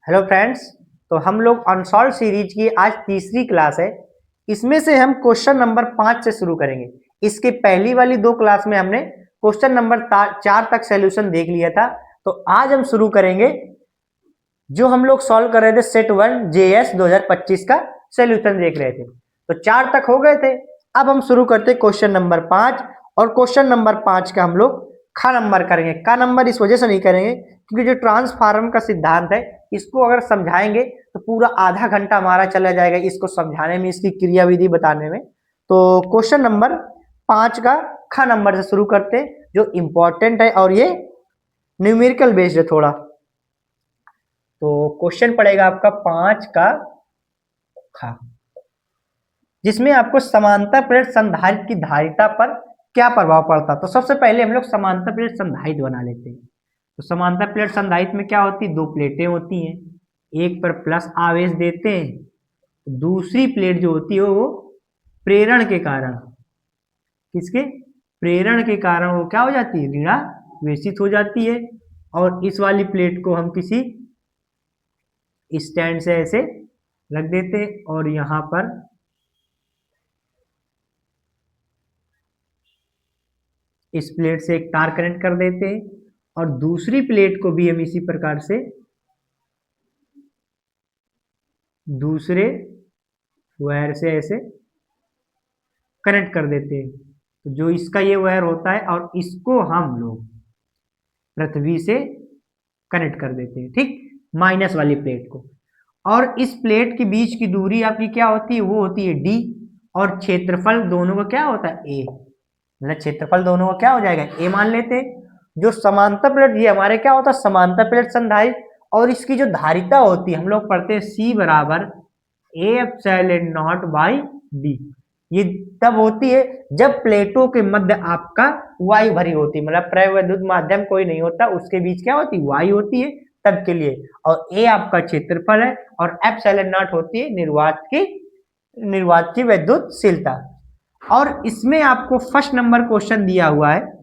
Hello friends. तो हम लोग अनसॉल्व सीरीज की आज तीसरी क्लास है। इसमें से हम क्वेश्चन नंबर 5 से शुरू करेंगे। इसके पहली वाली दो क्लास में हमने क्वेश्चन नंबर 4 तक सॉल्यूशन देख लिया था। तो आज हम शुरू करेंगे जो हम लोग सॉल्व कर रहे थे सेट 1 जेएस 2025 का सॉल्यूशन देख रहे थे। तो 4 तक हो गए थे। अब हम शुरू करते क्वेश्चन नंबर 5 और क्वेश्चन नंबर 5 का हम लोग खा नंबर करेंगे। का नंबर इस वजह से नहीं करेंगे क्योंकि जो ट्रांसफार्म का सिद्धांत है इसको अगर समझाएंगे तो पूरा आधा घंटा हमारा चला जाएगा इसको समझाने में, इसकी क्रियाविधि बताने में। तो क्वेश्चन नंबर 5 का खा नंबर से शुरू करते हैं जो इंपॉर्टेंट है और ये न्यूमेरिकल बेस्ड है थोड़ा। तो क्वेश्चन पड़ेगा आपका 5 का खा, जिसमें आपको समांतर प्लेट संधारित्र की धारिता पर क्या प्रभाव पड़ता। तो सबसे पहले हम लोग समांतर प्लेट संधारित्र बना लेते हैं। तो समांतर प्लेट संधारित्र में क्या होती है, दो प्लेटें होती हैं, एक पर प्लस आवेश देते हैं, दूसरी प्लेट जो होती है वो प्रेरण के कारण, किसके प्रेरण के कारण वो क्या हो जाती है, ऋणावेशित हो जाती है। और इस वाली प्लेट को हम किसी स्टैंड से ऐसे रख देते हैं और यहां पर इस प्लेट से एक तार कनेक्ट कर देते हैं और दूसरी प्लेट को भी हम इसी प्रकार से दूसरे वायर से ऐसे कनेक्ट कर देते हैं। तो जो इसका ये वायर होता है और इसको हम लोग पृथ्वी से कनेक्ट कर देते हैं, ठीक, माइनस वाली प्लेट को। और इस प्लेट के बीच की दूरी आपकी क्या होती है, वो होती है डी, और क्षेत्रफल दोनों का क्या होता है, ए। मतलब क्षेत्रफल दोनों का क्या हो जाएगा, ए मान लेते हैं। जो समांतर प्लेट ये हमारे क्या होता है, समांतर प्लेट संधारित्र, और इसकी जो धारिता होती है हम लोग पढ़ते हैं सी बराबर A epsilon not by D. ये तब होती है जब प्लेटों के मध्य आपका वायु भरी होती है, मतलब प्रविद्युत माध्यम कोई नहीं होता, उसके बीच क्या होती है, वायु होती है, तब के लिए। और ए आपका क्षेत्रफल है और एप्सिलॉन नॉट होती है निर्वात की विद्युतशीलता। और इसमें आपको फर्स्ट नंबर क्वेश्चन दिया हुआ है।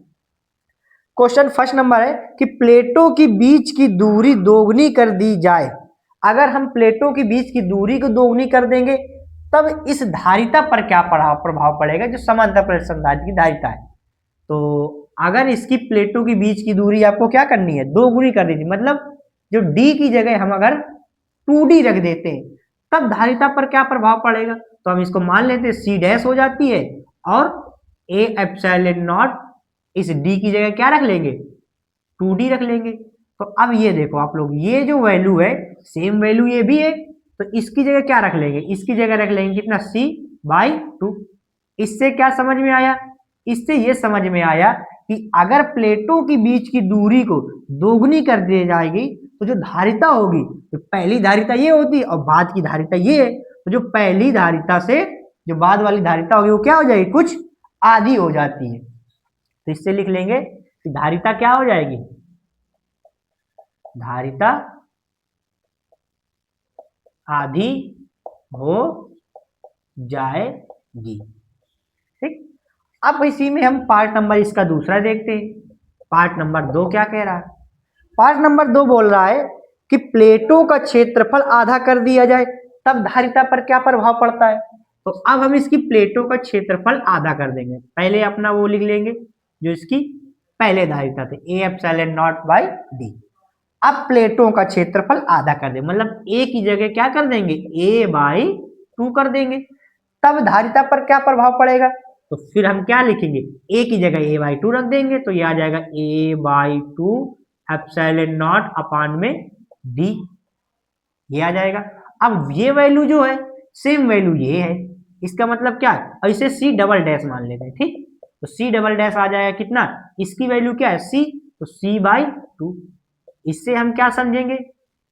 क्वेश्चन फर्स्ट नंबर है कि प्लेटों की बीच की दूरी दोगुनी कर दी जाए। अगर हम प्लेटों की बीच की दूरी को दोगुनी कर देंगे तब इस धारिता पर क्या प्रभाव पड़ेगा, जो समांतर प्लेट संधारित्र की धारिता है। तो अगर इसकी प्लेटों की बीच की दूरी आपको क्या करनी है, दोगुनी कर दीजिए, मतलब जो डी की जगह हम अगर 2d रख देते हैं तब धारिता पर क्या प्रभाव पड़ेगा। तो हम इसको मान लेते हैं सी डैश हो जाती है और ए एप्सिलॉन नॉट इस डी की जगह क्या रख लेंगे, 2d रख लेंगे। तो अब ये देखो आप लोग, ये जो वैल्यू है सेम वैल्यू ये भी है, तो इसकी जगह क्या रख लेंगे, इसकी जगह रख लेंगे कितना, c बाई 2। इससे क्या समझ में आया, इससे ये समझ में आया कि अगर प्लेटों की बीच की दूरी को दोगुनी कर दी जाएगी तो जो धारिता होगी, तो पहली धारिता ये होती है और बाद की धारिता ये है, तो जो पहली धारिता से जो बाद वाली धारिता होगी वो क्या हो जाएगी, कुछ आधी हो जाती है। तो इससे लिख लेंगे कि धारिता क्या हो जाएगी, धारिता आधी हो जाएगी, ठीक। अब इसी में हम पार्ट नंबर इसका दूसरा देखते हैं। पार्ट नंबर 2 क्या कह रहा है, पार्ट नंबर 2 बोल रहा है कि प्लेटों का क्षेत्रफल आधा कर दिया जाए तब धारिता पर क्या प्रभाव पड़ता है। तो अब हम इसकी प्लेटों का क्षेत्रफल आधा कर देंगे। पहले अपना वो लिख लेंगे जो इसकी पहले धारिता थे, A epsilon not by D. अब प्लेटों का क्षेत्रफल आधा कर देंगे, मतलब ए की जगह क्या कर देंगे, ए बाई 2 कर देंगे। तब धारिता पर क्या प्रभाव पड़ेगा, तो फिर हम क्या लिखेंगे, ए की जगह ए बाई 2 रख देंगे, तो ये आ जाएगा ए बाई 2 एप्सिलॉन नॉट अपान में डी, ये आ जाएगा। अब ये वैल्यू जो है सेम वैल्यू ये है, इसका मतलब क्या है, और इसे सी डबल डैश मान लेते हैं, ठीक। तो सी डबल डैश आ जाएगा कितना, इसकी वैल्यू क्या है सी, तो सी बाई 2। इससे हम क्या समझेंगे,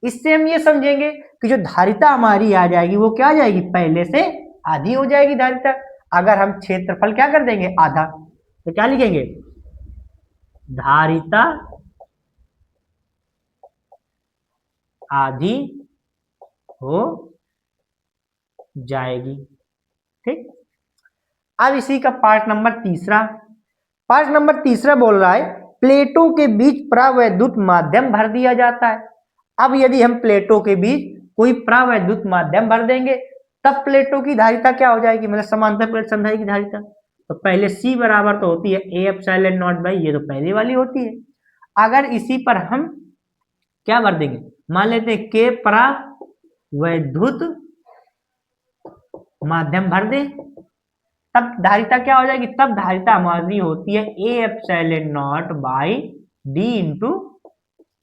इससे हम ये समझेंगे कि जो धारिता हमारी आ जाएगी वो क्या आ जाएगी, पहले से आधी हो जाएगी धारिता। अगर हम क्षेत्रफल क्या कर देंगे आधा, तो क्या लिखेंगे, धारिता आधी हो जाएगी, ठीक। अब इसी का पार्ट नंबर तीसरा, पार्ट नंबर तीसरा बोल रहा है प्लेटों के बीच प्रावैद्युत माध्यम भर दिया जाता है। अब यदि हम प्लेटों के बीच कोई प्रावैद्युत माध्यम भर देंगे तब प्लेटों की धारिता क्या हो जाएगी, मतलब समांतर प्लेट संधाई की धारिता। तो पहले C बराबर तो होती है A एप्सिलॉन नॉट बाई, ये तो पहली वाली होती है। अगर इसी पर हम क्या भर देंगे, मान लेते हैं K प्रावैद्युत माध्यम भर दे, तब धारिता क्या हो जाएगी, तब धारिता हमारी होती है A epsilon not by D into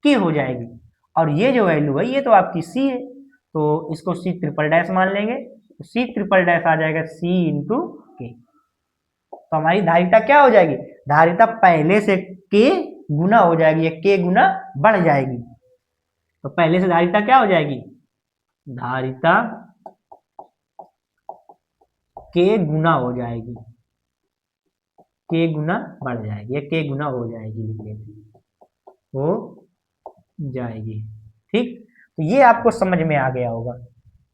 K हो जाएगी। और ये जो वैल्यू है ये तो आपकी C है, तो इसको C ट्रिपल डैश मान लेंगे, तो C ट्रिपल डैश आ जाएगा C इंटू K। तो हमारी धारिता क्या हो जाएगी, धारिता पहले से K गुना हो जाएगी, या K गुना बढ़ जाएगी। तो पहले से धारिता क्या हो जाएगी, धारिता K गुना हो जाएगी, K गुना बढ़ जाएगी, या K गुना हो जाएगी, लिख लेते हो जाएगी। ठीक, तो ये आपको समझ में आ गया होगा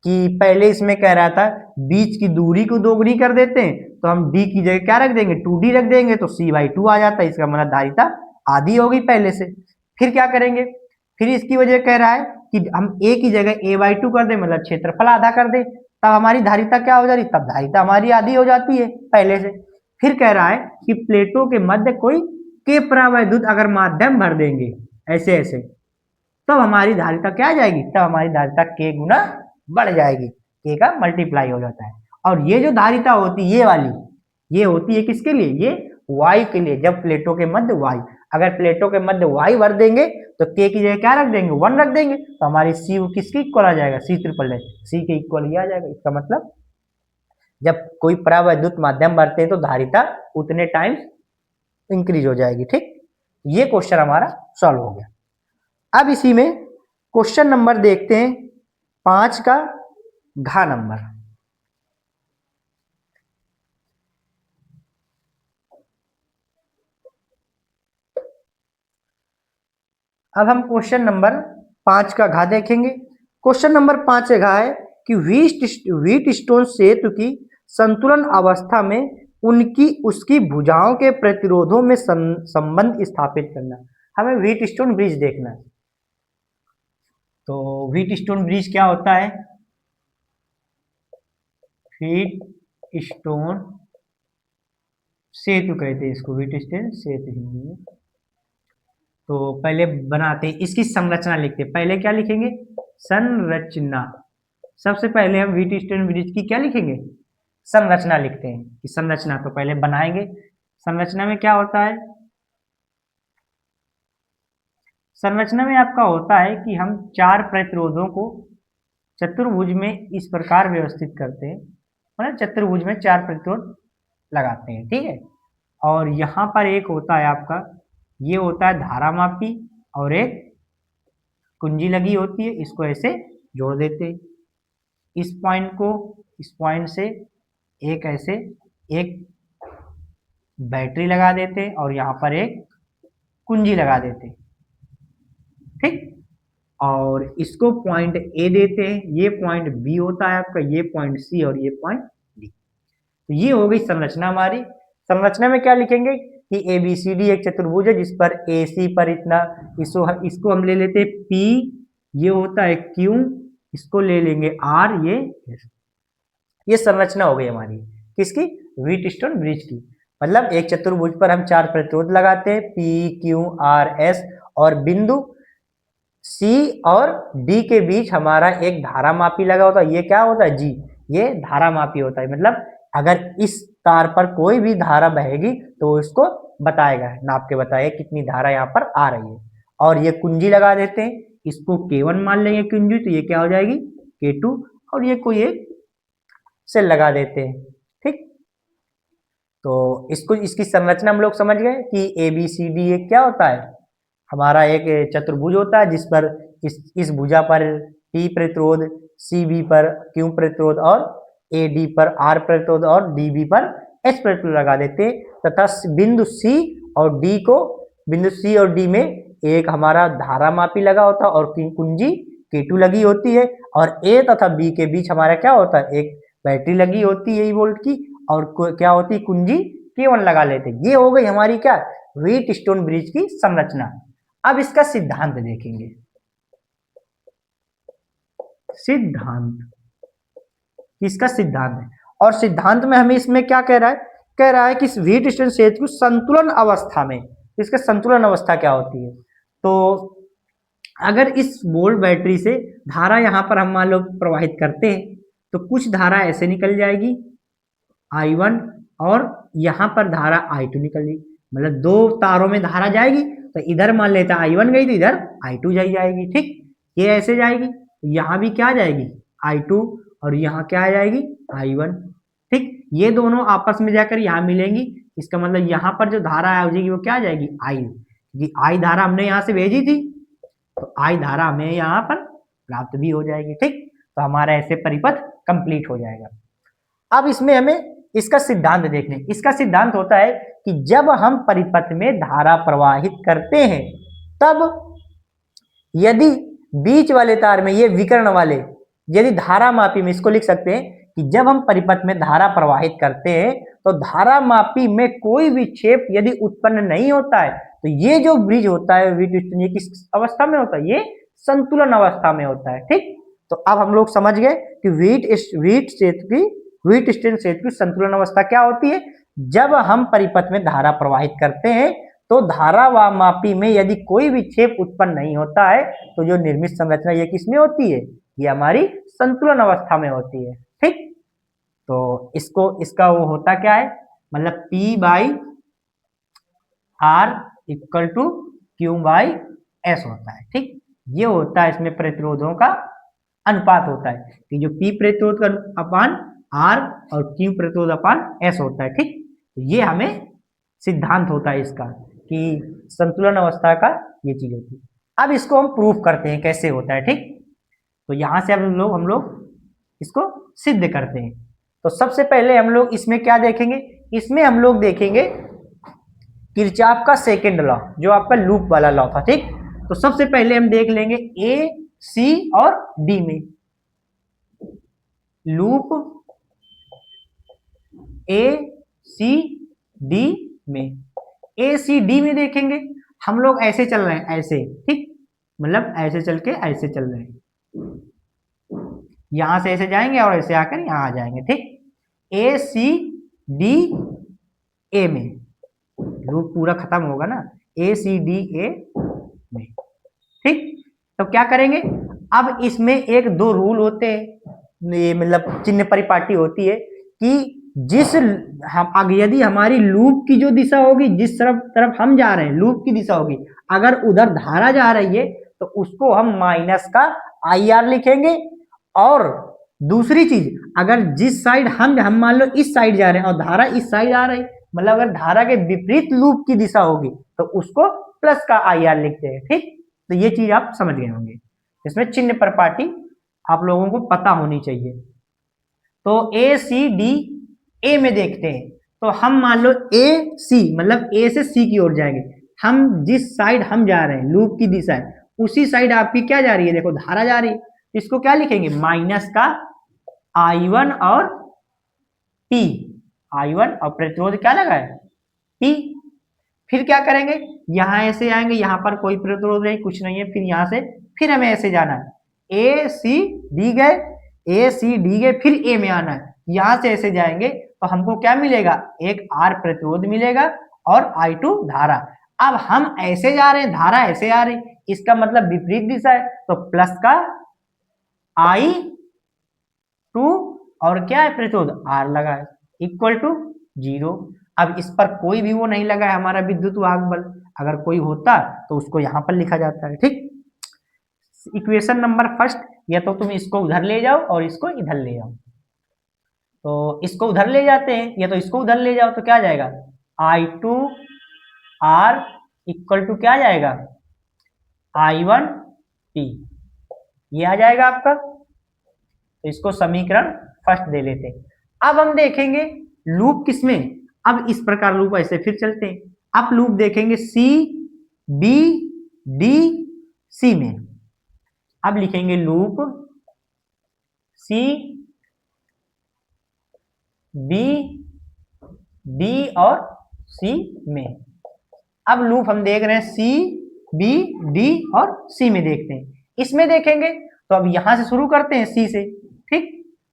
कि पहले इसमें कह रहा था बीच की दूरी को दोगुनी कर देते हैं, तो हम d की जगह क्या रख देंगे, 2d रख देंगे, तो c/2 आ जाता है, इसका मतलब धारिता आधी हो गई पहले से। फिर क्या करेंगे, फिर इसकी वजह कह रहा है कि हम a की जगह a/2 कर दें, मतलब क्षेत्रफल आधा कर दें, तब हमारी धारिता क्या हो जा रही, तब धारिता हमारी आधी हो जाती है पहले से। फिर कह रहा है कि प्लेटों के मध्य कोई K प्रावैद्युत अगर माध्यम भर देंगे ऐसे ऐसे, तब हमारी धारिता क्या आ जाएगी, तब हमारी धारिता K गुना बढ़ जाएगी, K का मल्टीप्लाई हो जाता है। और ये जो धारिता होती है ये वाली, ये होती है किसके लिए, ये Y के लिए, जब प्लेटों के मध्य Y, अगर प्लेटों के मध्य Y भर देंगे तो K की जगह क्या रख देंगे, 1 रख देंगे, तो हमारी C किसके इक्वल आ जाएगा, C ट्रिपल डैश, C के इक्वल ही आ जाएगा। इसका मतलब जब कोई प्रावैद्युत माध्यम भरते हैं तो धारिता उतने टाइम्स इंक्रीज हो जाएगी। ठीक, ये क्वेश्चन हमारा सॉल्व हो गया। अब इसी में क्वेश्चन नंबर देखते हैं 5 का घ नंबर। अब हम क्वेश्चन नंबर 5 का घ देखेंगे। क्वेश्चन नंबर 5 का घ है कि व्हीट स्टोन सेतु की संतुलन अवस्था में उनकी उसकी भुजाओं के प्रतिरोधों में संबंध स्थापित करना। हमें व्हीट स्टोन ब्रिज देखना है। तो व्हीट स्टोन ब्रिज क्या होता है, व्हीट स्टोन सेतु कहते हैं इसको, व्हीट स्टोन सेतु हिंदी में। तो पहले बनाते हैं, इसकी संरचना लिखते हैं। पहले क्या लिखेंगे, संरचना। सबसे पहले हम व्हीट स्टोन ब्रिज की क्या लिखेंगे, संरचना लिखते हैं कि संरचना तो पहले बनाएंगे। संरचना में क्या होता है, संरचना में आपका होता है कि हम 4 प्रतिरोधों को चतुर्भुज में इस प्रकार व्यवस्थित करते हैं, मतलब चतुर्भुज में 4 प्रतिरोध लगाते हैं। ठीक है, और यहाँ पर एक होता है आपका, ये होता है धारामापी, और एक कुंजी लगी होती है, इसको ऐसे जोड़ देते हैं। इस पॉइंट को इस पॉइंट से एक ऐसे एक बैटरी लगा देते हैं, और यहाँ पर एक कुंजी लगा देते हैं। ठीक, और इसको पॉइंट ए देते हैं, ये पॉइंट बी होता है आपका, ये पॉइंट सी, और ये पॉइंट डी। तो ये हो गई संरचना हमारी। संरचना में क्या लिखेंगे कि ए बी सी डी एक चतुर्भुज है जिस पर ए सी पर इतना, इसको हम ले लेते हैं पी, ये होता है क्यू, इसको ले लेंगे आर, ये संरचना हो गई हमारी किसकी, व्हीट स्टोन ब्रिज की। मतलब एक चतुर्भुज पर हम 4 प्रतिरोध लगाते हैं, पी क्यू आर एस, और बिंदु सी और डी के बीच हमारा एक धारामापी लगा होता है, ये क्या होता है जी, ये धारामापी होता है। मतलब अगर इस तार पर कोई भी धारा बहेगी तो इसको बताएगा, नाप के बताएगा कितनी धारा यहाँ पर आ रही है। और ये कुंजी लगा देते हैं, इसको K1 मान लेंगे कुंजी, तो ये क्या हो जाएगी K2, और ये कोई एक सेल लगा देते हैं। ठीक, तो इसको इसकी संरचना हम लोग समझ गए कि ए बी सी डी ये क्या होता है, हमारा एक चतुर्भुज होता है जिस पर इस भुजा पर P प्रतिरोध, CB पर Q प्रतिरोध, और AD पर R प्रतिरोध, और DB पर H प्रतिरोध लगा देते हैं, तथा बिंदु C और D को, बिंदु C और D में एक हमारा धारामापी लगा होता है और कुंजी K2 लगी होती है, और A तथा B के बीच हमारा क्या होता है, एक बैटरी लगी होती है वोल्ट की, और क्या होती है कुंजी K1 लगा लेते हैं। ये हो गई हमारी क्या, व्हीट स्टोन ब्रिज की संरचना। अब इसका सिद्धांत देखेंगे। सिद्धांत, इसका सिद्धांत है। और सिद्धांत में हमें इसमें क्या कह रहा है, कह रहा है कि इस व्हीट स्टोन सेतु की संतुलन अवस्था में, इसका संतुलन अवस्था क्या होती है। तो अगर इस वोल्ट बैटरी से धारा यहाँ पर हम मान लो प्रवाहित करते हैं तो कुछ धारा ऐसे निकल जाएगी I1 और यहाँ पर धारा I2 निकल जाएगी, मतलब दो तारों में धारा जाएगी तो इधर मान लेता I1 गई तो इधर I2 जाएगी, ठीक। ये ऐसे जाएगी, यहाँ भी क्या जाएगी I2 और यहाँ क्या आ जाएगी I1, ठीक। ये दोनों आपस में जाकर यहाँ मिलेंगी, इसका मतलब यहाँ पर जो धारा आ जाएगी वो क्या आ जाएगी I, क्योंकि I धारा हमने यहाँ से भेजी थी तो I धारा हमें यहाँ पर प्राप्त भी हो जाएगी, ठीक। तो हमारा ऐसे परिपथ कंप्लीट हो जाएगा। अब इसमें हमें इसका सिद्धांत देखने, इसका सिद्धांत होता है कि जब हम परिपथ में धारा प्रवाहित करते हैं तब यदि बीच वाले तार में ये विकर्ण वाले, यदि धारा मापी में इसको लिख सकते हैं कि जब हम परिपथ में धारा प्रवाहित करते हैं तो धारा मापी में कोई विक्षेप यदि उत्पन्न नहीं होता है तो ये जो ब्रिज होता है ये किस अवस्था में होता है, ये संतुलन अवस्था में होता है, ठीक। तो अब हम लोग समझ गए कि व्हीट स्टोन सेतु की संतुलन अवस्था क्या होती है। जब हम परिपथ में धारा प्रवाहित करते हैं तो धारा व मापी में यदि कोई विक्षेप उत्पन्न नहीं होता है तो जो निर्मित संरचना ये किसमें होती है, ये हमारी संतुलन अवस्था में होती है, ठीक। तो इसका वो होता क्या है, मतलब P/R = Q/S होता है, ठीक। ये होता है इसमें प्रतिरोधों का अनुपात होता है कि जो P प्रतिरोध का अपान R और Q प्रतिरोध अपान S होता है, ठीक। तो ये हमें सिद्धांत होता है इसका कि संतुलन अवस्था का ये चीज होती है। अब इसको हम प्रूफ करते हैं कैसे होता है, ठीक। तो यहां से हम लोग इसको सिद्ध करते हैं। तो सबसे पहले हम लोग इसमें क्या देखेंगे, इसमें हम लोग देखेंगे किरचॉफ का सेकंड लॉ, जो आपका लूप वाला लॉ था, ठीक। तो सबसे पहले हम देख लेंगे ए, सी और डी में, लूप ए, सी, डी में। ए, सी, डी में देखेंगे हम लोग ऐसे चल रहे हैं, ऐसे, ठीक, मतलब ऐसे चल के ऐसे चल रहे हैं, यहां से ऐसे जाएंगे और ऐसे आकर यहां आ जाएंगे, ठीक। ए, सी, डी, ए में लूप पूरा खत्म होगा ना, ए, सी, डी, ए में, ठीक। तो क्या करेंगे, अब इसमें एक दो रूल होते हैं, ये मतलब चिन्ह परिपाटी होती है कि जिस हम यदि हमारी लूप की जो दिशा होगी, जिस तरफ हम जा रहे हैं लूप की दिशा होगी, अगर उधर धारा जा रही है तो उसको हम माइनस का IR लिखेंगे। और दूसरी चीज, अगर जिस साइड हम मान लो इस साइड जा रहे हैं और धारा इस साइड आ रही, मतलब अगर धारा के विपरीत लूप की दिशा होगी तो उसको प्लस का IR लिखते हैं, ठीक। तो ये चीज आप समझ गए होंगे, इसमें चिन्ह परिपाटी आप लोगों को पता होनी चाहिए। तो ए, सी, डी, ए में देखते हैं तो हम मान लो ए, सी, मतलब ए से सी की ओर जाएंगे, हम जिस साइड हम जा रहे हैं लूप की दिशा है उसी साइड आपकी क्या जा रही है, देखो धारा जा रही है, इसको क्या लिखेंगे माइनस का I1 और P, I1 और प्रतिरोध क्या लगा है P। फिर क्या करेंगे, यहां ऐसे आएंगे, यहां पर कोई प्रतिरोध नहीं, कुछ नहीं है, फिर यहां से फिर हमें ऐसे जाना है, ए, सी, डी गए, ए, सी, डी गए, फिर ए में आना है, यहां से ऐसे जाएंगे तो हमको क्या मिलेगा, एक R प्रतिरोध मिलेगा और I2 धारा। अब हम ऐसे जा रहे हैं, धारा ऐसे आ रही, इसका मतलब विपरीत दिशा है, तो प्लस का I2 और क्या है प्रतिरोध R लगा है = 0। अब इस पर कोई भी वो नहीं लगा है हमारा विद्युत वाहक बल, अगर कोई होता तो उसको यहां पर लिखा जाता है, ठीक। इक्वेशन नंबर फर्स्ट, या तो तुम इसको उधर ले जाओ और इसको इधर ले जाओ, तो इसको उधर ले जाते हैं या तो इसको उधर ले जाओ, तो क्या जाएगा I2 R = क्या जाएगा I1 P, ये आ जाएगा आपका। तो इसको समीकरण फर्स्ट दे लेते हैं। अब हम देखेंगे लूप किसमें, अब इस प्रकार लूप ऐसे फिर चलते हैं, अब लूप देखेंगे C, B, D, C में। अब लिखेंगे लूप C, B, D और C में। अब लूप हम देख रहे हैं C, B, D और C में देखते हैं। इसमें देखेंगे तो अब यहां से शुरू करते हैं सी से, ठीक।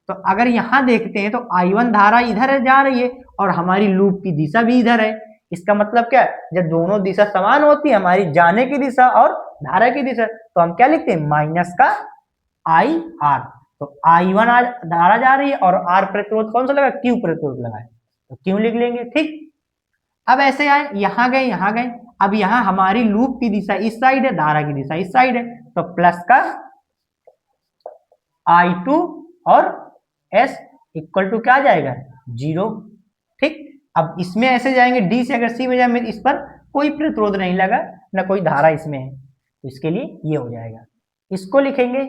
तो अगर यहां देखते हैं तो I1 धारा इधर जा रही है और हमारी लूप की दिशा भी इधर है। इसका मतलब क्या है, जब दोनों दिशा समान होती है, हमारी जाने की दिशा और धारा की दिशा, तो हम क्या लिखते हैं, माइनस का IR। तो I1 धारा जा रही है और R प्रतिरोध कौन सा लगा, Q प्रतिरोध लगा है, तो Q लिख लेंगे, ठीक। अब ऐसे आए, यहां गए यहां गए, अब यहां हमारी लूप की दिशा इस साइड है, धारा की दिशा इस साइड है, तो प्लस का I2 और S इक्वल टू क्या आ जाएगा, 0, ठीक। अब इसमें ऐसे जाएंगे, डी से अगर सी में जाए, इस पर कोई प्रतिरोध नहीं लगा, ना कोई धारा इसमें है, तो इसके लिए ये हो जाएगा। इसको लिखेंगे,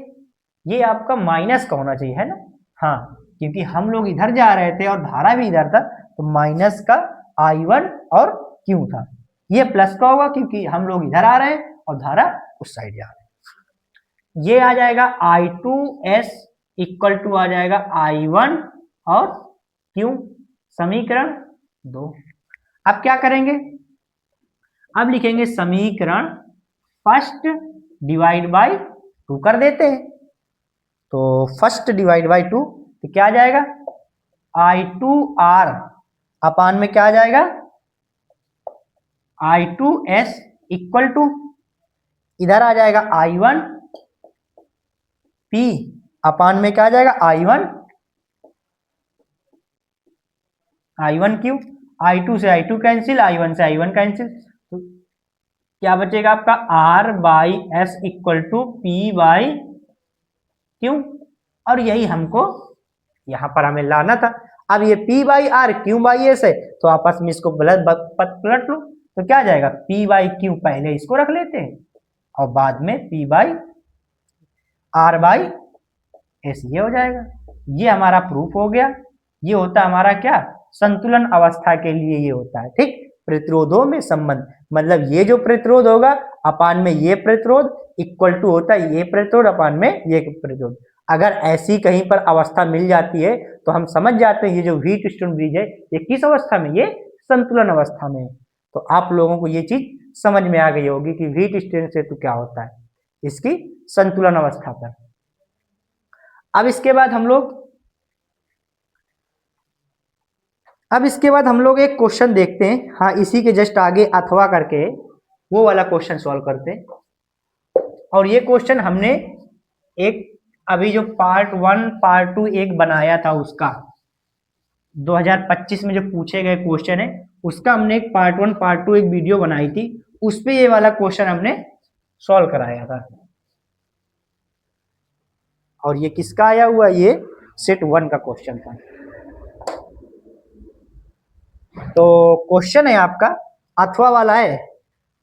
ये आपका माइनस का होना चाहिए, है ना, हाँ, क्योंकि हम लोग इधर जा रहे थे और धारा भी इधर था, तो माइनस का I1 और Q था। ये प्लस का होगा क्योंकि हम लोग इधर आ रहे हैं और धारा उस साइड जा रहे हैं। ये आ जाएगा I2S इक्वल टू आ जाएगा I1 और Q, समीकरण 2। अब क्या करेंगे, अब लिखेंगे समीकरण फर्स्ट डिवाइड बाय 2 कर देते हैं। तो फर्स्ट डिवाइड बाय 2, तो क्या आ जाएगा, I2R अपान में क्या आ जाएगा, I2S इक्वल टू, इधर आ जाएगा I1 P अपान में क्या आ जाएगा, I1 Q, I2 से I2 कैंसिल, I1 से I1 कैंसिल, तो क्या बचेगा आपका R by S equal to P by Q, और यही हमको यहां पर हमें लाना था। अब ये P by R Q by S है, तो आपस में इसको पलट लो, तो क्या आ जाएगा, P बाई Q, पहले इसको रख लेते हैं और बाद में P by R by S, ये हो जाएगा। ये हमारा प्रूफ हो गया। ये होता है हमारा क्या, संतुलन अवस्था के लिए ये होता है, ठीक। प्रतिरोधों में संबंध, मतलब ये जो प्रतिरोध होगा अपान में ये प्रतिरोध इक्वल टू होता है ये प्रतिरोध अपान में ये प्रतिरोध। अगर ऐसी कहीं पर अवस्था मिल जाती है तो हम समझ जाते हैं ये जो व्हीटस्टोन ब्रिज है ये किस अवस्था में, ये संतुलन अवस्था में। तो आप लोगों को ये चीज समझ में आ गई होगी कि व्हीटस्टोन सेतु क्या होता है, इसकी संतुलन अवस्था पर। अब इसके बाद हम लोग एक क्वेश्चन देखते हैं, हाँ, इसी के जस्ट आगे अथवा करके वो वाला क्वेश्चन सॉल्व करते हैं। और ये क्वेश्चन हमने एक अभी जो पार्ट 1 पार्ट 2 एक बनाया था, उसका 2025 में जो पूछे गए क्वेश्चन है उसका हमने एक पार्ट 1 पार्ट 2 एक वीडियो बनाई थी, उस पे ये वाला क्वेश्चन हमने सॉल्व कराया था। और ये किसका आया हुआ, ये सेट 1 का क्वेश्चन था। तो क्वेश्चन है आपका अथवा वाला है,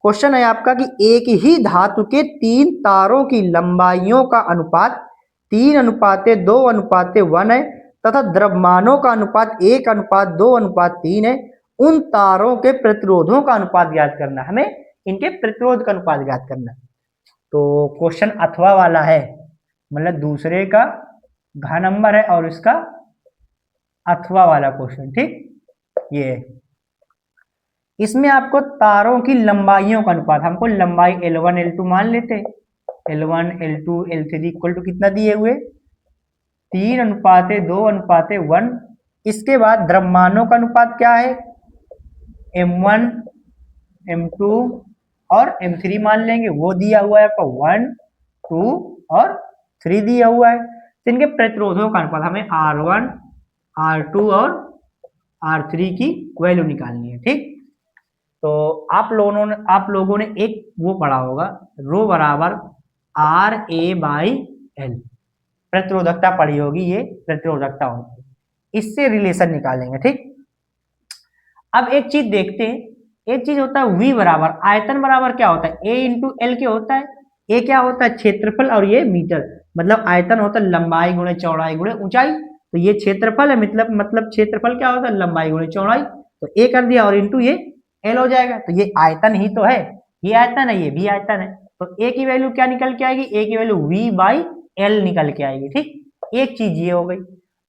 क्वेश्चन है आपका कि एक ही धातु के 3 तारों की लंबाइयों का अनुपात 3:2:1 है तथा द्रव्यमानों का अनुपात 1:2:3 है। उन तारों के प्रतिरोधों का अनुपात ज्ञात करना, हमें इनके प्रतिरोध का अनुपात ज्ञात करना। तो क्वेश्चन अथवा वाला है, मतलब दूसरे का घा नंबर है और इसका अथवा वाला क्वेश्चन, ठीक। ये इसमें आपको तारों की लंबाइयों का अनुपात, हमको लंबाई L1 L2 मान लेते हैं, L1 L2 L3 equal to कितना दिए हुए, 3:2:1। इसके बाद द्रव्यमानों का अनुपात क्या है, M1 M2 और M3 मान लेंगे, वो दिया हुआ है आपका 1 2 और 3 दिया हुआ है। तो इनके प्रतिरोधों का अनुपात हमें R1 R2 और R3 की वैल्यू निकालनी है, ठीक। तो आप लोगों ने एक वो पढ़ा होगा, रो बराबर RA/L, प्रतिरोधकता पढ़ी होगी, ये प्रतिरोधकता होती है, इससे रिलेशन निकालेंगे, ठीक। अब एक चीज देखते हैं, एक चीज होता है V बराबर, आयतन बराबर क्या होता है, A इंटू L क्या होता है, A क्या होता है क्षेत्रफल और ये मीटर, मतलब आयतन होता है लंबाई गुणे चौड़ाई गुणे ऊंचाई, तो ये क्षेत्रफल है, मतलब क्षेत्रफल क्या होता है, लंबाई गुणे चौड़ाई, तो A कर दिया और इंटू ये L हो जाएगा। तो ये आयतन ही तो है, ये आयतन है, ये भी आयतन है, तो A की वैल्यू क्या निकल के आएगी, A की वैल्यू V/L निकल के आएगी, ठीक। एक चीज ये हो गई।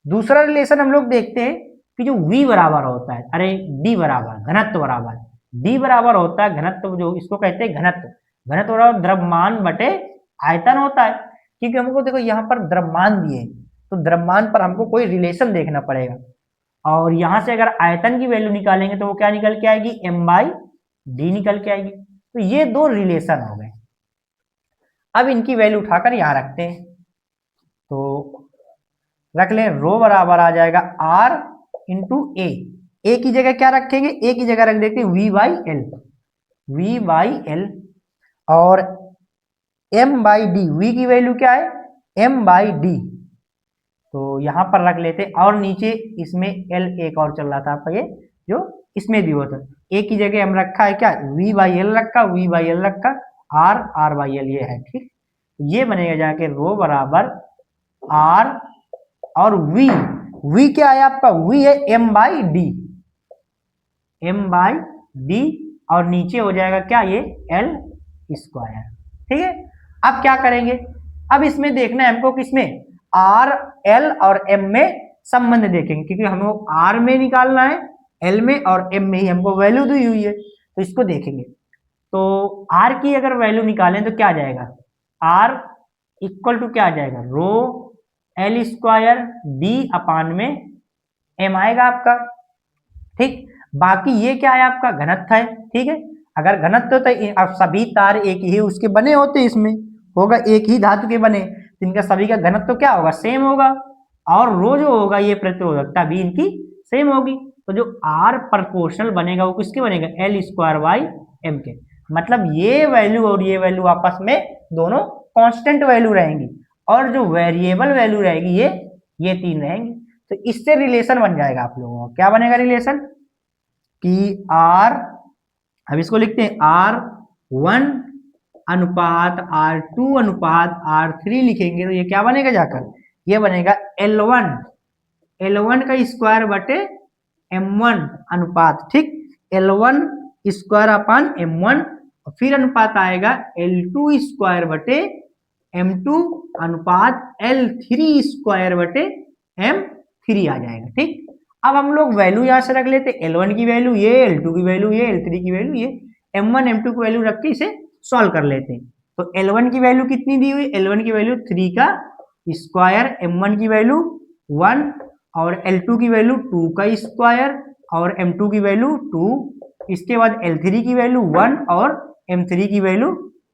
दूसरा रिलेशन हम लोग देखते हैं कि जो V बराबर होता है, अरे D बराबर घनत्व बराबर, D बराबर होता है घनत्व, जो इसको कहते हैं घनत्व, घनत्व बराबर द्रव्यमान बटे आयतन होता है। क्योंकि हमको देखो यहाँ पर द्रव्यमान दिए, तो द्रव्यमान पर हमको कोई रिलेशन देखना पड़ेगा, और यहां से अगर आयतन की वैल्यू निकालेंगे तो वो क्या निकल के आएगी, m/d निकल के आएगी। तो ये दो रिलेशन हो गए। अब इनकी वैल्यू उठाकर यहां रखते हैं, तो रख लें, रो बराबर आ जाएगा r इंटू ए की जगह क्या रखेंगे, ए की जगह रख देते हैं v/l, और m/d, v की वैल्यू क्या है, m/d, तो यहां पर रख लेते, और नीचे इसमें l एक और चल रहा था आपका, ये जो इसमें भी हुआ था, a की जगह हम रखा है क्या, v/l रखा, v/l रखा, r/l ये है, ठीक। ये बनेगा जाके रो बराबर r, और v क्या है आपका, v है m/d, और नीचे हो जाएगा क्या, ये l स्क्वायर, ठीक है। अब क्या करेंगे, अब इसमें देखना है हमको, किसमें, r, l और m में संबंध देखेंगे, क्योंकि हमको r में निकालना है, l में और m में ही हमको वैल्यू दी हुई है, तो इसको देखेंगे। तो r की अगर वैल्यू निकालें तो क्या आ जाएगा, r इक्वल टू क्या आ जाएगा, रो l स्क्वायर d अपान में m आएगा आपका, ठीक। बाकी ये क्या है आपका, घनत्व है, ठीक है। अगर घनत्व तो अब सभी तार एक ही उसके बने होते, इसमें होगा एक ही धातु के बने, तो इनका सभी का घनत्व क्या होगा, सेम होगा, और रो जो होगा ये प्रतिरोधकता भी इनकी सेम होगी, तो जो आर प्रोपोर्शनल बनेगा वो किसके बनेगा, एल स्क्वायर बाई एम के, मतलब ये वैल्यू और ये वैल्यू आपस में दोनों कांस्टेंट वैल्यू रहेंगी, और जो वेरिएबल वैल्यू रहेगी ये तीन रहेंगी। तो इससे रिलेशन बन जाएगा आप लोगों का, क्या बनेगा रिलेशन, कि आर, अब इसको लिखते हैं R1 अनुपात R2 अनुपात R3 लिखेंगे, तो ये क्या बनेगा जाकर, ये बनेगा L1 का स्क्वायर बटे M1 अनुपात, ठीक, L1 स्क्वायर अपान M1, और फिर अनुपात आएगा L2 स्क्वायर बटे M2 अनुपात L3 स्क्वायर बटे M3 आ जाएगा, ठीक। अब हम लोग वैल्यू यहां से रख लेते, L1 की वैल्यू ये, L2 की वैल्यू ये, L3 की वैल्यू ये, M1 M2 की वैल्यू रख के इसे सॉल्व कर लेते हैं। तो L1 की वैल्यू कितनी दी हुई, L1 की वैल्यू 3 का स्क्वायर, M1 की वैल्यू 1, और L2 की वैल्यू 2 का स्क्वायर, और M2 की वैल्यू 2, इसके बाद L3 की वैल्यू 1 और M3 की वैल्यू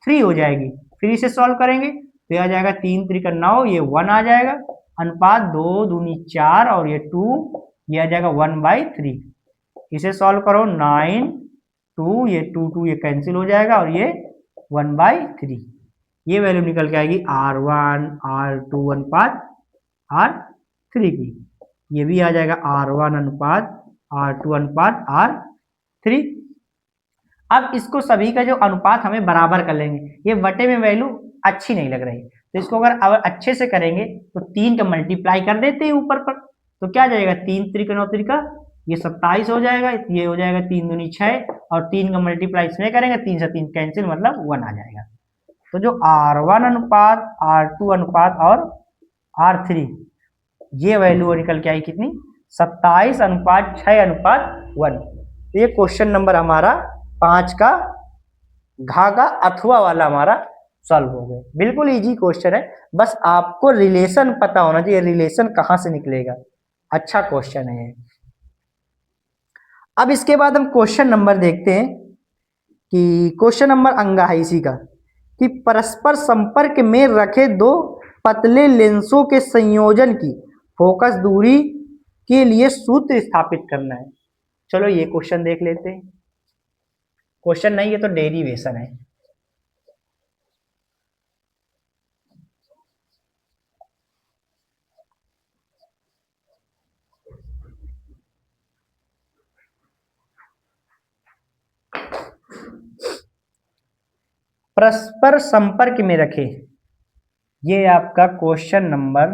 3 हो जाएगी। फिर इसे सॉल्व करेंगे तो आ जाएगा 3 3 9, ये 1 आ जाएगा, अनुपात 2 दूनी 4, और ये 2, ये आ जाएगा 1/3। इसे सॉल्व करो, 9 2, ये 2 2 ये कैंसिल हो जाएगा, और ये 1/3, ये वैल्यू निकल के आएगी R1 R2 अनुपात R3 की, ये भी आ जाएगा R1 अनुपात R2 अनुपात R3। अब इसको सभी का जो अनुपात हमें बराबर कर लेंगे, ये बटे में वैल्यू अच्छी नहीं लग रही, तो इसको अगर अच्छे से करेंगे तो 3 का मल्टीप्लाई कर देते हैं ऊपर पर, तो क्या जाएगा, 3 3 9 3 का ये 27 हो जाएगा, ये हो जाएगा 3 दूनी 6, और 3 का मल्टीप्लाई इसमें करेंगे, 3 से 3 कैंसिल, मतलब 1 आ जाएगा। तो जो R1 अनुपात R2 अनुपात और R3 ये वैल्यू निकल के आई कितनी, 27 अनुपात 6 अनुपात 1। तो ये क्वेश्चन नंबर हमारा 5 का घाघा अथवा वाला हमारा सॉल्व हो गया। बिल्कुल इजी क्वेश्चन है, बस आपको रिलेशन पता होना चाहिए, रिलेशन कहां से निकलेगा, अच्छा क्वेश्चन है। अब इसके बाद हम क्वेश्चन नंबर देखते हैं, कि क्वेश्चन नंबर अंगा है इसी का, कि परस्पर संपर्क में रखे दो पतले लेंसों के संयोजन की फोकस दूरी के लिए सूत्र स्थापित करना है। चलो ये क्वेश्चन देख लेते हैं, क्वेश्चन नहीं ये तो डेरिवेशन है। परस्पर संपर्क में रखे, ये आपका क्वेश्चन नंबर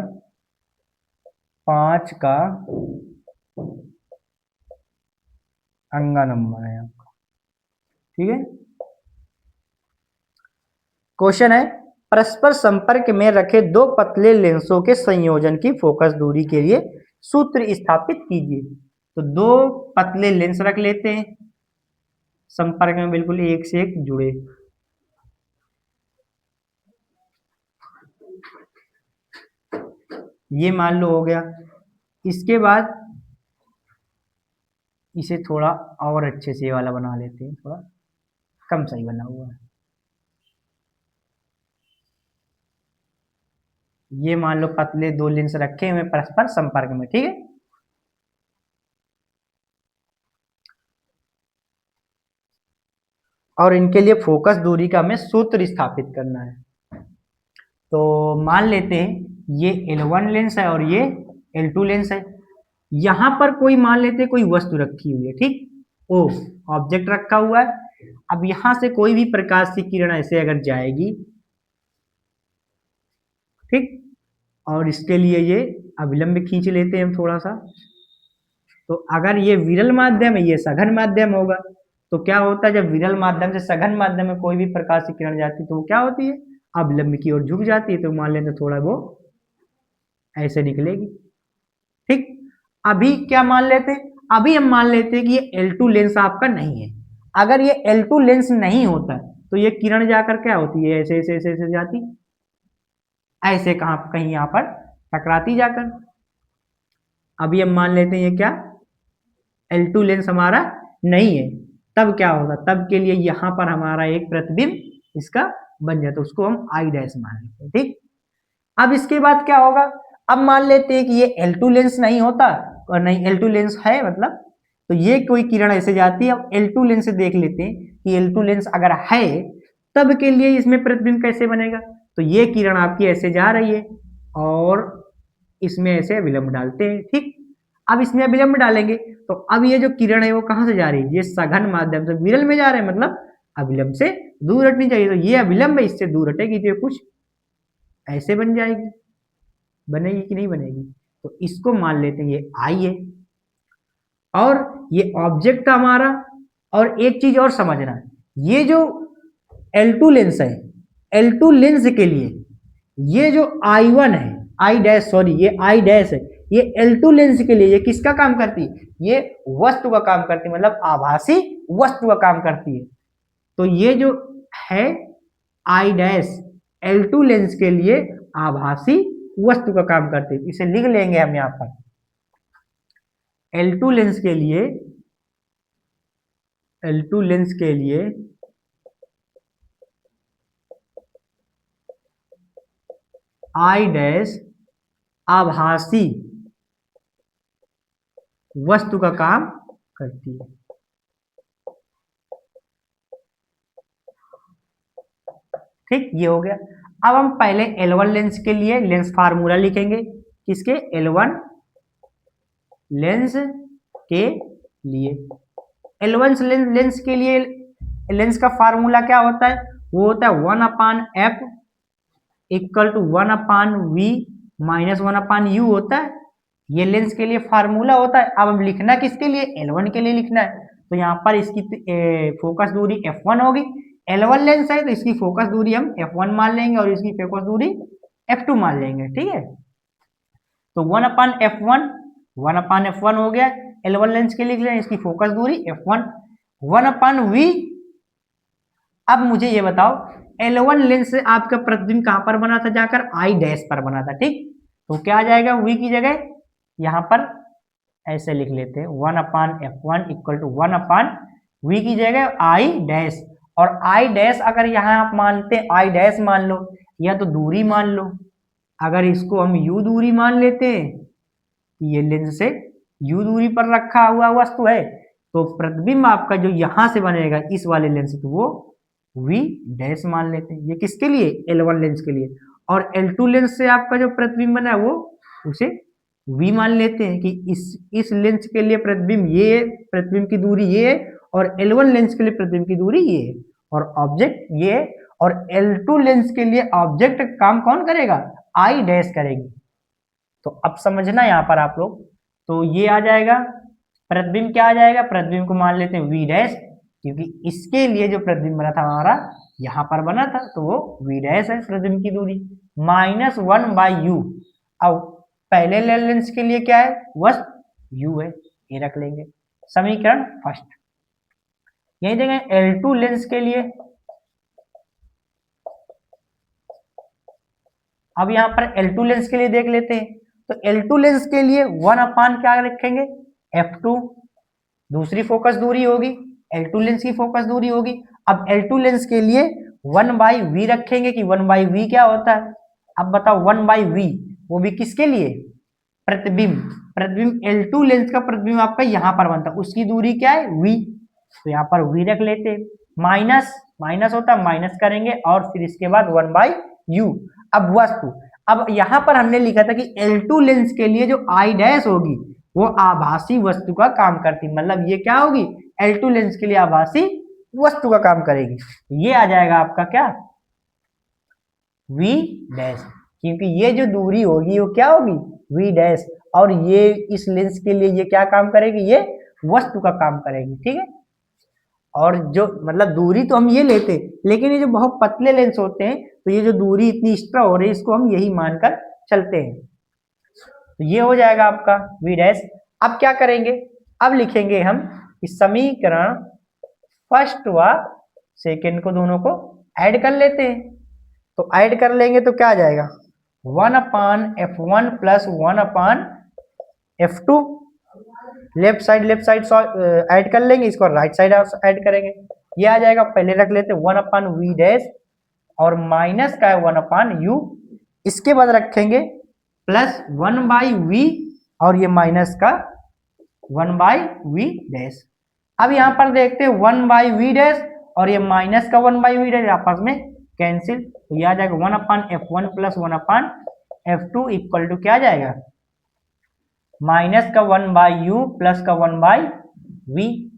5 का अंगा नंबर है आपका, ठीक है। क्वेश्चन है, परस्पर संपर्क में रखे दो पतले लेंसों के संयोजन की फोकस दूरी के लिए सूत्र स्थापित कीजिए। तो दो पतले लेंस रख लेते हैं संपर्क में, बिल्कुल एक से एक जुड़े, ये मान लो हो गया। इसके बाद इसे थोड़ा और अच्छे से ये वाला बना लेते हैं, थोड़ा कम सही बना हुआ है। ये मान लो पतले दो लेंस रखे हुए परस्पर संपर्क में, ठीक है। और इनके लिए फोकस दूरी का हमें सूत्र स्थापित करना है। तो मान लेते हैं ये L1 लेंस है और ये L2 लेंस है। यहां पर कोई मान लेते हैं कोई वस्तु रखी हुई है, ठीक। ओ ऑब्जेक्ट रखा हुआ है। अब यहां से कोई भी प्रकाश की किरण ऐसे अगर जाएगी, ठीक, और इसके लिए ये अभिलंब खींच लेते हैं हम थोड़ा सा। तो अगर ये विरल माध्यम है, ये सघन माध्यम होगा, तो क्या होता है जब विरल माध्यम से सघन माध्यम में कोई भी प्रकाश की किरण जाती है तो वो क्या होती है, अभिलंब की ओर झुक जाती है। तो मान लेते थोड़ा वो ऐसे निकलेगी, ठीक। अभी क्या मान लेते, अभी हम मान लेते हैं कि ये L2 लेंस आपका नहीं है। अगर ये L2 लेंस नहीं होता तो ये किरण जाकर क्या होती है, ऐसे ऐसे ऐसे ऐसे जाती, ऐसे कहां कहीं यहां पर टकराती जाकर। अभी हम मान लेते हैं ये क्या L2 लेंस हमारा नहीं है। तब क्या होगा, तब के लिए यहां पर हमारा एक प्रतिबिंब इसका बन जाता है, उसको हम आई डैश मान लेते हैं, ठीक। अब इसके बाद क्या होगा, अब मान लेते हैं कि ये L2 लेंस नहीं होता और नहीं L2 लेंस है मतलब, तो ये कोई किरण ऐसे जाती है। अब L2 लेंस से देख लेते हैं कि L2 लेंस अगर है तब के लिए इसमें प्रतिबिंब कैसे बनेगा। तो ये किरण आपकी ऐसे जा रही है और इसमें ऐसे विलंब डालते हैं, ठीक। अब इसमें विलंब डालेंगे तो अब ये जो किरण है वो कहां से जा रही है, ये सघन माध्यम से विरल में जा रहे हैं, मतलब अविलंब से दूर हटनी चाहिए। तो ये अविलंब है, इससे दूर हटेगी तो कुछ ऐसे बन जाएगी, बनेगी कि नहीं बनेगी। तो इसको मान लेते हैं ये आई है और ये ऑब्जेक्ट था हमारा। और एक चीज और समझना है, ये जो L2 लेंस है, L2 लेंस के लिए ये जो I1 है, आई डैश सॉरी ये आई डैश है, ये L2 लेंस के लिए ये किसका काम करती है, ये वस्तु का काम करती है, मतलब आभासी वस्तु का काम करती है। तो ये जो है आई डैश L2 लेंस के लिए आभासी वस्तु का काम करती है। इसे लिख लेंगे हम यहां पर L2 लेंस के लिए, L2 लेंस के लिए आई डैश आभासी वस्तु का काम करती है, ठीक। ये हो गया। अब हम पहले L1 लेंस के लिए लेंस फार्मूला लिखेंगे, किसके, L1 लेंस के लिए। L1 लेंस के लिए लेंस का फार्मूला क्या होता है, वो होता है 1/f equal to 1/v minus 1/u होता है। ये लेंस के लिए फार्मूला होता है। अब हम लिखना किसके लिए, L1 के लिए लिखना है। तो यहाँ पर इसकी फोकस दूरी f1 होगी। L1 लेंस है तो इसकी फोकस दूरी हम f1 मान लेंगे और इसकी फोकस दूरी f2 मान लेंगे, ठीक है। तो 1/f1 1/f1 हो गया। L1 लेंस के लिए लिख लें, इसकी फोकस दूरी f1 1/v। अब मुझे ये बताओ L1 लेंस से आपका प्रतिबिंब कहां पर बना था, जाकर आई डैश पर बना था, ठीक। तो क्या आ जाएगा, v की जगह यहां पर ऐसे लिख लेते हैं 1/f1 इक्वल टू 1/v की जगह आई डैश। और आई डैश अगर यहां आप मानते आई डैश मान लो या तो दूरी मान लो। अगर इसको हम u दूरी मान लेते हैं, ये लेंस से u दूरी पर रखा हुआ वस्तु है, तो प्रतिबिंब आपका जो यहां से बनेगा इस वाले लेंस से, तो वो v डैश मान लेते हैं। ये किसके लिए, L1 लेंस के लिए। और L2 लेंस से आपका जो प्रतिबिंब बना है वो उसे v मान लेते हैं कि इस लेंस के लिए प्रतिबिंब ये है, प्रतिबिंब की दूरी ये है, और L1 लेंस के लिए प्रतिबिंब की दूरी ये है, और ऑब्जेक्ट ये है। और L2 लेंस के लिए ऑब्जेक्ट काम कौन करेगा, आई डैश करेगी। तो अब समझना यहां पर आप लोग, तो ये आ जाएगा प्रतिबिंब, क्या आ जाएगा, प्रतिबिंब को मान लेते हैं v डैश, क्योंकि इसके लिए जो प्रतिबिंब बना था हमारा यहां पर बना था, तो वो v डैश है प्रतिबिंब की दूरी -1/u। अब पहले लेंस के लिए क्या है, बस u है, ये रख लेंगे समीकरण फर्स्ट। यही देखें L2 लेंस के लिए, अब यहां पर L2 लेंस के लिए देख लेते हैं। तो L2 लेंस के लिए 1 अपान क्या रखेंगे, F2 दूसरी फोकस दूरी होगी, L2 लेंस की फोकस दूरी होगी। अब L2 लेंस के लिए 1/v रखेंगे कि 1/v क्या होता है। अब बताओ 1/v वो भी किसके लिए, प्रतिबिंब। प्रतिबिंब L2 लेंस का प्रतिबिंब आपका यहां पर बनता है, उसकी दूरी क्या है v, तो यहां पर v रख लेते हैं। माइनस माइनस होता है, माइनस करेंगे और फिर इसके बाद 1/u। अब वस्तु, अब यहां पर हमने लिखा था कि L2 लेंस के लिए जो आई डैश होगी वो आभासी वस्तु का काम करती, मतलब ये क्या होगी, L2 लेंस के लिए आभासी वस्तु का काम करेगी। ये आ जाएगा आपका क्या, v डैश, क्योंकि ये जो दूरी होगी वो क्या होगी, v डैश, और ये इस लेंस के लिए ये क्या काम करेगी, ये वस्तु का काम करेगी, ठीक है। और जो मतलब दूरी तो हम ये लेते, लेकिन ये जो बहुत पतले लेंस होते हैं तो ये जो दूरी इतनी एक्स्ट्रा हो रही है इसको हम यही मानकर चलते हैं। तो ये हो जाएगा आपका v डैश। अब क्या करेंगे, अब लिखेंगे हम इस समीकरण फर्स्ट व सेकेंड को दोनों को ऐड कर लेते हैं। तो ऐड कर लेंगे तो क्या आ जाएगा, 1/f1 plus 1/f2। Left side add कर लेंगे, इसको राइट साइड ऐड करेंगे, ये आ जाएगा। पहले रख लेते 1/v डैश और माइनस का है 1/u, इसके बाद रखेंगे प्लस 1/v और ये माइनस का 1/v डैश। अब यहाँ पर देखते हैं 1/v डैश और ये माइनस का 1/v डैश आपस में कैंसिल, तो ये आ जाएगा 1/f1 plus 1/f2 equal to क्या आ जाएगा, माइनस का 1/u प्लस का 1/v।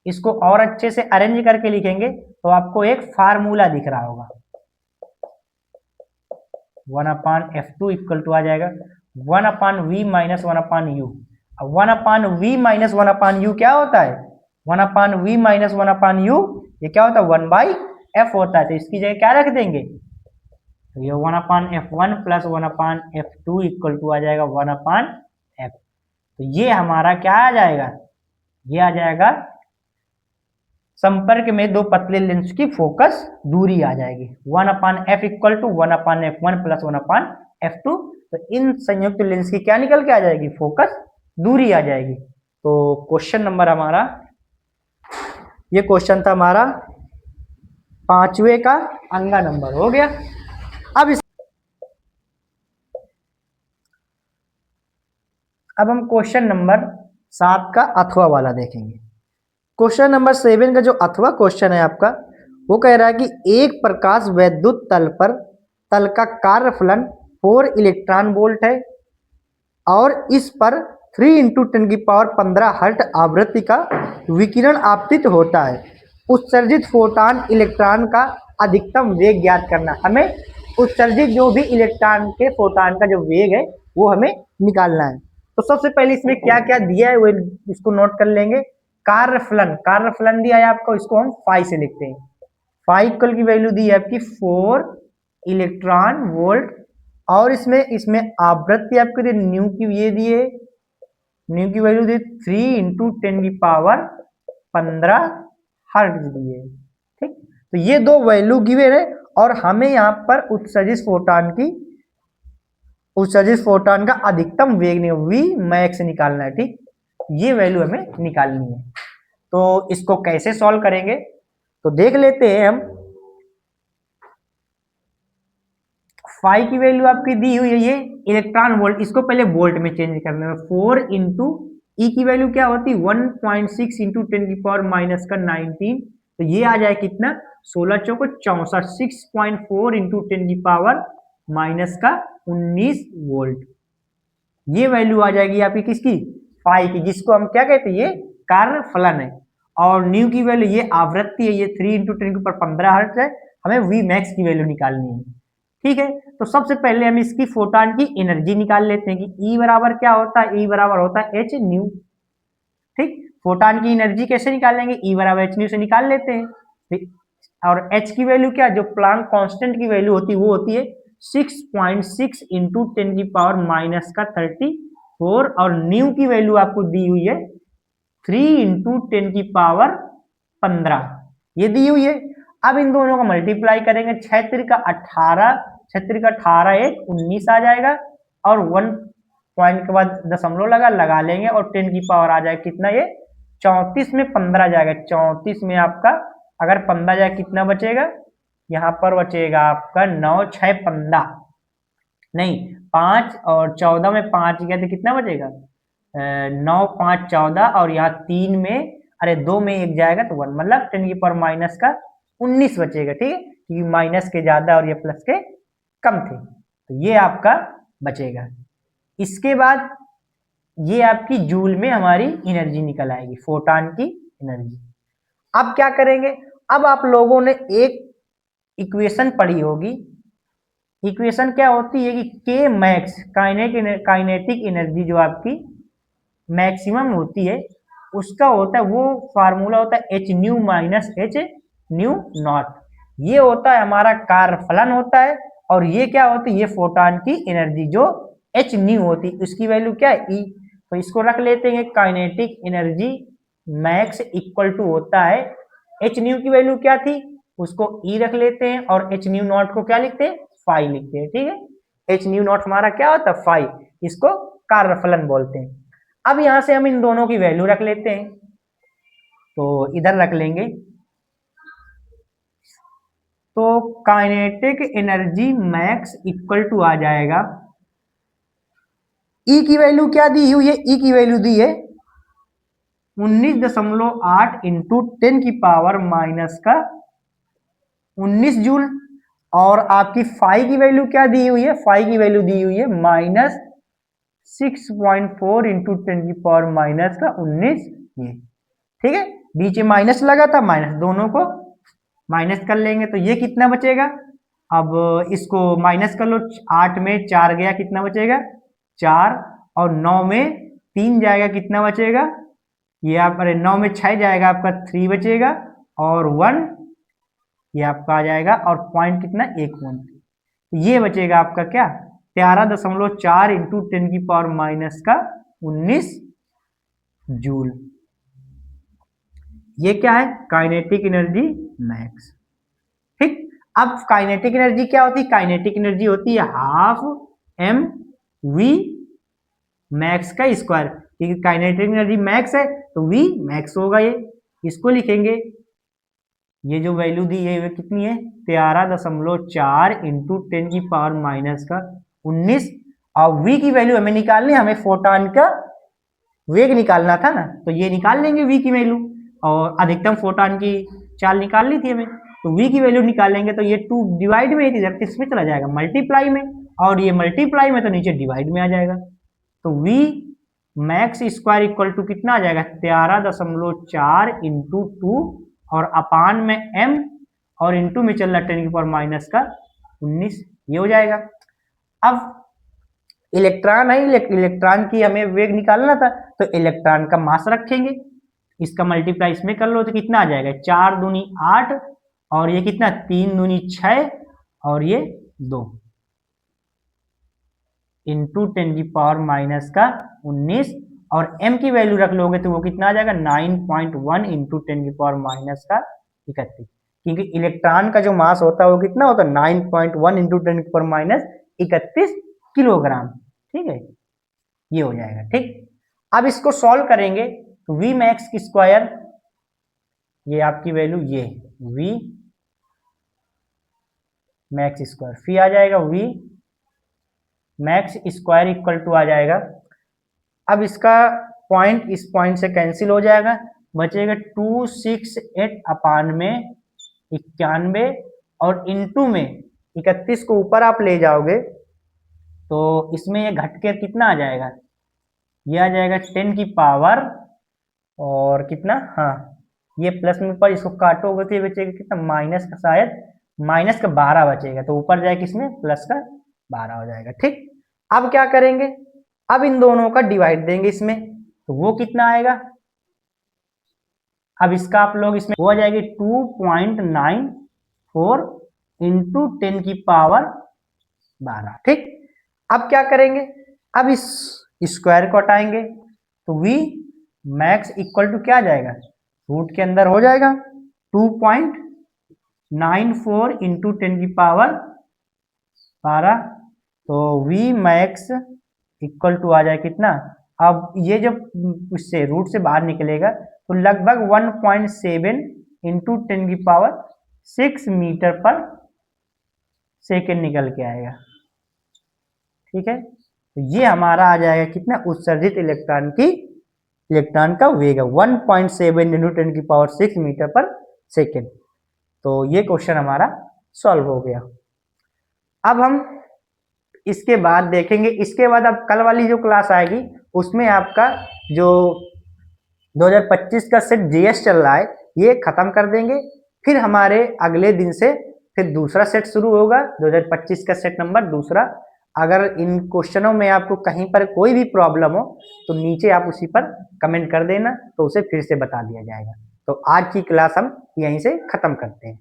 इसको और अच्छे से अरेंज करके लिखेंगे तो आपको एक फार्मूला दिख रहा होगा, 1/f2 इक्वल टू आ जाएगा 1/v माइनस 1/u। अब 1/v माइनस 1/u क्या होता है, 1/v माइनस 1/u ये क्या होता है, 1/f होता है। तो इसकी जगह क्या रख देंगे, तो ये 1/f1 plus 1/f2 equal to आ जाएगा 1/f। तो ये हमारा क्या आ जाएगा, ये आ जाएगा संपर्क में दो पतले लेंस की फोकस दूरी आ जाएगी, 1/f equal to 1/f1 plus 1/f2। तो इन संयुक्त लेंस की क्या निकल के आ जाएगी, फोकस दूरी आ जाएगी। तो क्वेश्चन नंबर हमारा, ये क्वेश्चन था हमारा 5वें का अंगा नंबर हो गया। अब हम क्वेश्चन नंबर 7 का अथवा वाला देखेंगे। क्वेश्चन नंबर 7 का जो अथवा क्वेश्चन है आपका, वो कह रहा है कि एक प्रकाश वैद्युत तल का कार्यफलन 4 इलेक्ट्रॉन वोल्ट है और इस पर 3 × 10⁻15 हर्ट्ज आवृत्ति का विकिरण आपतित होता है। उत्सर्जित फोटॉन इलेक्ट्रॉन का अधिकतम वेग ज्ञात करना। हमें उत्सर्जित जो भी इलेक्ट्रॉन के फोटॉन का जो वेग है वो हमें निकालना है। तो सबसे पहले इसमें क्या क्या दिया है वो इसको नोट कर लेंगे। कार्यफलन दिया है आपको, इसको हम फाई से लिखते हैं। फाई इक्वल की वैल्यू दी है आपकी 4 इलेक्ट्रॉन वोल्ट और इसमें आवृत्ति आपको दी न्यू की ये दिए, न्यू की वैल्यू दी 3 × 10⁻15 हर्ट्ज दिए, ठीक। तो ये दो वैल्यू गिवन है और हमें यहाँ पर उत्सर्जित फोटॉन का अधिकतम वेग नहीं वी मैक्स निकालना है, ठीक। ये वैल्यू हमें निकालनी है। तो इसको कैसे सॉल्व करेंगे तो देख लेते हैं हम। फाई की वैल्यू आपकी दी हुई है ये इलेक्ट्रॉन वोल्ट, इसको पहले वोल्ट में चेंज करना है। 4 × ई की वैल्यू क्या होती है 1.6 × 10⁻19, तो ये आ जाए कितना 16 चौको 64, 6.4 × 10⁻19 वोल्ट। ये वैल्यू आ जाएगी आपकी किसकी, फाई की, जिसको हम क्या कहते हैं ये कार्यफलन है। और न्यू की वैल्यू ये आवृत्ति है, ये 3 × 10⁻15 हर्ट्ज है। हमें वी मैक्स की वैल्यू निकालनी है, ठीक है। तो सबसे पहले हम इसकी फोटॉन की एनर्जी निकाल लेते हैं कि ई बराबर क्या होता है, ई बराबर होता है एच न्यू, ठीक। फोटॉन की एनर्जी कैसे निकालेंगे, ई बराबर एच न्यू से निकाल लेते हैं। और एच की वैल्यू क्या, जो प्लांक कांस्टेंट की वैल्यू होती है वो होती है 6.6 × 10⁻34 और न्यू की वैल्यू आपको दी हुई है 3 × 10⁻15 ये दी हुई है। अब इन दोनों का मल्टीप्लाई करेंगे, 6 × 18 1 19 आ जाएगा और 1 पॉइंट के बाद दशमलव लगा लेंगे और 10 की पावर आ जाएगा कितना, ये 34 में 15 जाएगा, 34 में आपका अगर 15 जाए कितना बचेगा, यहाँ पर बचेगा आपका 9 6 15, नहीं 5 और 14 में 5 गया तो कितना बचेगा, 9 5 14 और यहाँ 3 में, अरे 2 में 1 जाएगा तो 1, मतलब 10 की पावर माइनस का 19 बचेगा। ठीक है, क्योंकि माइनस के ज्यादा और ये प्लस के कम थे, तो ये आपका बचेगा। इसके बाद ये आपकी जूल में हमारी एनर्जी निकल आएगी, फोटॉन की एनर्जी। अब क्या करेंगे, अब आप लोगों ने एक इक्वेशन पढ़ी होगी, इक्वेशन क्या होती है कि के मैक्स काइनेटिक एनर्जी जो आपकी मैक्सिमम होती है उसका होता है, वो फार्मूला होता है H new minus H new not. ये होता है हमारा कार्यफलन होता है, और ये क्या होती है, ये फोटॉन की एनर्जी जो एच न्यू होती है उसकी वैल्यू क्या है, ई। तो इसको रख लेते हैं kinetic energy max equal to होता है, एच न्यू की वैल्यू क्या थी उसको ई रख लेते हैं, और एच न्यू नॉट को क्या लिखते हैं, फाई लिखते हैं। ठीक है, एच न्यू नॉट हमारा क्या होता है, फाई, इसको कार्यफलन बोलते हैं। अब यहां से हम इन दोनों की वैल्यू रख लेते हैं, तो इधर रख लेंगे, तो kinetic energy max equal to आ जाएगा, ई की वैल्यू क्या दी हुई है, ई की वैल्यू दी है 19.8 इंटू 10 की पावर माइनस का 19 जूल, और आपकी फाई की वैल्यू क्या दी हुई है, फाई की वैल्यू दी हुई है माइनस 6.4 इंटू 10 की पावर माइनस का 19 ये। ठीक है, बीच में माइनस लगा था, माइनस दोनों को माइनस कर लेंगे तो ये कितना बचेगा, अब इसको माइनस कर लो, 8 में 4 गया कितना बचेगा 4, और 9 में 3 जाएगा कितना बचेगा, ये आप, अरे 9 में 6 जाएगा आपका 3 बचेगा, और 1 ये आपका आ जाएगा, और पॉइंट कितना 1 पॉइंट, ये बचेगा आपका क्या 13.4 इंटू 10 की पावर माइनस का 19 जूल। ये क्या है, काइनेटिक एनर्जी मैक्स। ठीक, अब काइनेटिक एनर्जी क्या होती है, काइनेटिक एनर्जी होती है हाफ एम वी मैक्स का स्क्वायर, क्योंकि काइनेटिक एनर्जी मैक्स है तो वी मैक्स होगा, ये इसको लिखेंगे, ये जो वैल्यू दी है वो कितनी है 13.4 इंटू 10 की पावर माइनस का 19, और v की वैल्यू हमें निकालनी है, हमें फोटॉन का वेग निकालना था ना, तो ये निकाल लेंगे v की वैल्यू, और अधिकतम फोटॉन की चाल निकालनी थी हमें, तो v की वैल्यू निकालेंगे तो ये 2 डिवाइड में इधर किसमें चला जाएगा, मल्टीप्लाई में, और ये मल्टीप्लाई में तो नीचे डिवाइड में आ जाएगा, तो v max square equal to कितना आ जाएगा 13.4 इंटू 2, और अपान में m, और इंटू में चल रहा 10 की पावर माइनस का 19, ये हो जाएगा। अब इलेक्ट्रॉन है, इलेक्ट्रॉन की हमें वेग निकालना था, तो इलेक्ट्रॉन का मास रखेंगे, इसका मल्टीप्लाई इसमें कर लो तो कितना आ जाएगा 4 दूनी 8, और ये कितना 3 दूनी 6, और ये 2 इंटू 10 की पावर माइनस का 19, और m की वैल्यू रख लोगे तो वो कितना आ जाएगा 9.1 इंटू 10 की पावर माइनस का 31, क्योंकि इलेक्ट्रॉन का जो मास होता है वो कितना होता है 9.1 इंटू 10 की पावर माइनस 31 किलोग्राम। ठीक है, ये हो जाएगा। ठीक, अब इसको सॉल्व करेंगे तो v मैक्स की स्क्वायर, ये आपकी वैल्यू ये v मैक्स स्क्वायर फिर आ जाएगा v max square equal to आ जाएगा, अब इसका पॉइंट इस पॉइंट से कैंसिल हो जाएगा, बचेगा 268 अपान में 91, और इंटू में 31 को ऊपर आप ले जाओगे तो इसमें ये घट के कितना आ जाएगा, ये आ जाएगा 10 की पावर, और कितना, हाँ ये प्लस में ऊपर इसको काटोगे तो ये बचेगा कितना माइनस का, शायद माइनस का 12 बचेगा, तो ऊपर जाए किसमें प्लस का 12 हो जाएगा। ठीक, अब क्या करेंगे, अब इन दोनों का डिवाइड देंगे इसमें, तो वो कितना आएगा, अब इसका आप लोग इसमें हो जाएगी 2.94 इंटू 10 की पावर 12। ठीक, अब क्या करेंगे, अब इस स्क्वायर को हटाएंगे तो v मैक्स इक्वल टू क्या आ जाएगा, रूट के अंदर हो जाएगा 2.94 इंटू 10 की पावर 12, तो v मैक्स इक्वल टू आ जाए कितना, अब ये जब उससे रूट से बाहर निकलेगा तो लगभग 1.7 इंटू 10⁶ मीटर पर सेकेंड निकल के आएगा। ठीक है, तो ये हमारा आ जाएगा कितना, उत्सर्जित इलेक्ट्रॉन का वेग है 1.7 इंटू 10⁶ मीटर पर सेकेंड। तो ये क्वेश्चन हमारा सॉल्व हो गया। अब हम इसके बाद देखेंगे, इसके बाद अब कल वाली जो क्लास आएगी उसमें आपका जो 2025 का सेट जीएस चल रहा है ये खत्म कर देंगे, फिर हमारे अगले दिन से फिर दूसरा सेट शुरू होगा 2025 का सेट नंबर दूसरा। अगर इन क्वेश्चनों में आपको कहीं पर कोई भी प्रॉब्लम हो तो नीचे आप उसी पर कमेंट कर देना, तो उसे फिर से बता दिया जाएगा। तो आज की क्लास हम यहीं से खत्म करते हैं।